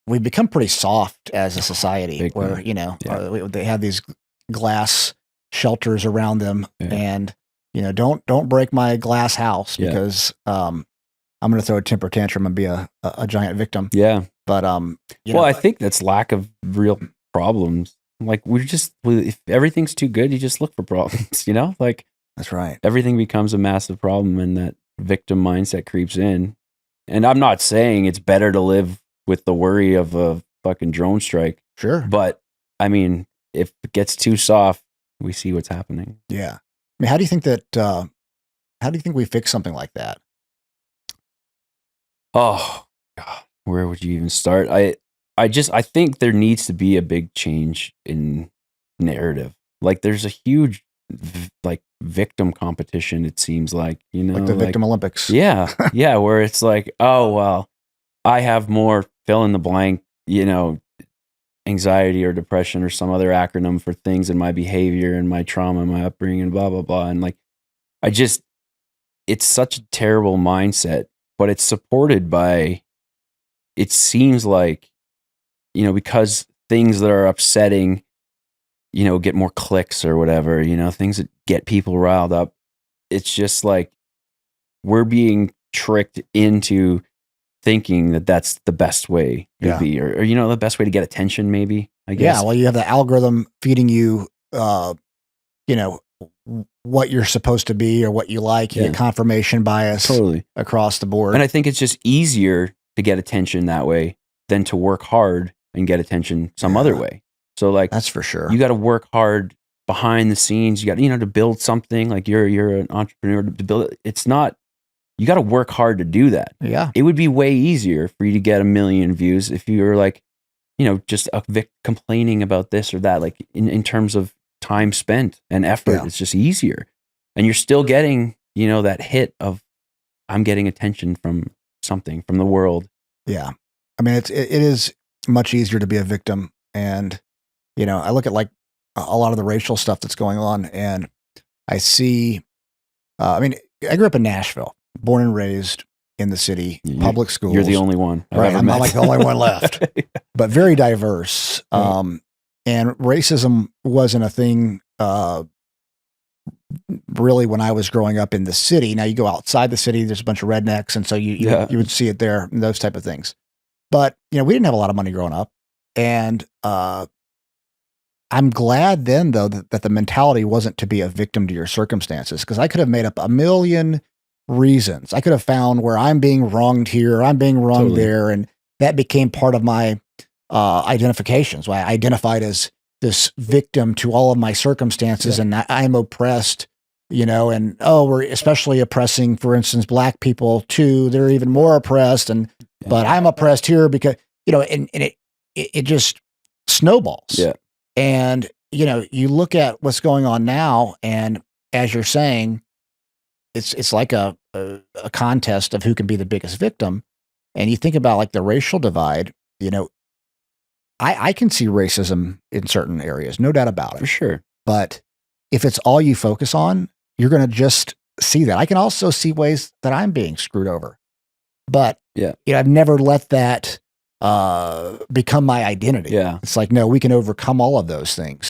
we've become pretty soft as a society Big where, time. you know, Yeah. they have these glass shelters around them Yeah. and, you know, don't break my glass house Yeah. because, I'm going to throw a temper tantrum and be a giant victim. Yeah. But, you Well, know, I think that's lack of real problems. Like if everything's too good, you just look for problems, you know? Like that's right. everything becomes a massive problem and that victim mindset creeps in. And I'm not saying it's better to live with the worry of a fucking drone strike, Sure. but I mean, if it gets too soft, we see what's happening. Yeah. I mean, how do you think we fix something like that? Oh God, where would you even start? I think there needs to be a big change in narrative. Like there's a huge like victim competition, it seems like, you know, Like the victim Olympics. Yeah. Yeah. Where it's like, oh well, I have more fill in the blank, you know, anxiety or depression or some other acronym for things in my behavior and my trauma, my upbringing, and blah, blah, blah. And like it's such a terrible mindset, but it's supported by, it seems like, you know, because things that are upsetting, you know, get more clicks or whatever, you know, things that get people riled up. It's just like we're being tricked into thinking that that's the best way to be, or, you know, the best way to get attention, maybe, I guess. Yeah. Well, you have the algorithm feeding you, you know, what you're supposed to be or what you like. You get confirmation bias totally across the board. And I think it's just easier to get attention that way than to work hard and get attention some other way. So like, that's for sure. You got to work hard behind the scenes. You got, you know, to build something. Like you're an entrepreneur to build it. It's not, you got to work hard to do that. Yeah. It would be way easier for you to get 1 million views if you were like, you know, just complaining about this or that, like in terms of time spent and effort. It's just easier. And you're still getting, you know, that hit of, I'm getting attention from something, from the world. Yeah. I mean, it is much easier to be a victim. And, you know, I look at like a lot of the racial stuff that's going on and I see, I mean, I grew up in Nashville, born and raised in the city, public schools. You're the only one. Right. I'm not like the only one left, but very diverse. And racism wasn't a thing, really when I was growing up in the city. Now you go outside the city, there's a bunch of rednecks. And so you would see it there and those type of things. But, you know, we didn't have a lot of money growing up. And, I'm glad then though that the mentality wasn't to be a victim to your circumstances. Cause I could have made up 1 million reasons. I could have found where I'm being wronged here, I'm being wronged there. And that became part of my, identifications. Why I identified as this victim to all of my circumstances and I'm oppressed, you know, and, we're especially oppressing, for instance, Black people too. They're even more oppressed but I'm oppressed here because, you know, and it just snowballs. Yeah. And, you know, you look at what's going on now, and as you're saying, it's like a contest of who can be the biggest victim. And you think about like the racial divide, you know, I can see racism in certain areas, no doubt about it. For sure. But if it's all you focus on, you're going to just see that. I can also see ways that I'm being screwed over. But, you know, I've never let that become my identity. Yeah. It's like, no, we can overcome all of those things.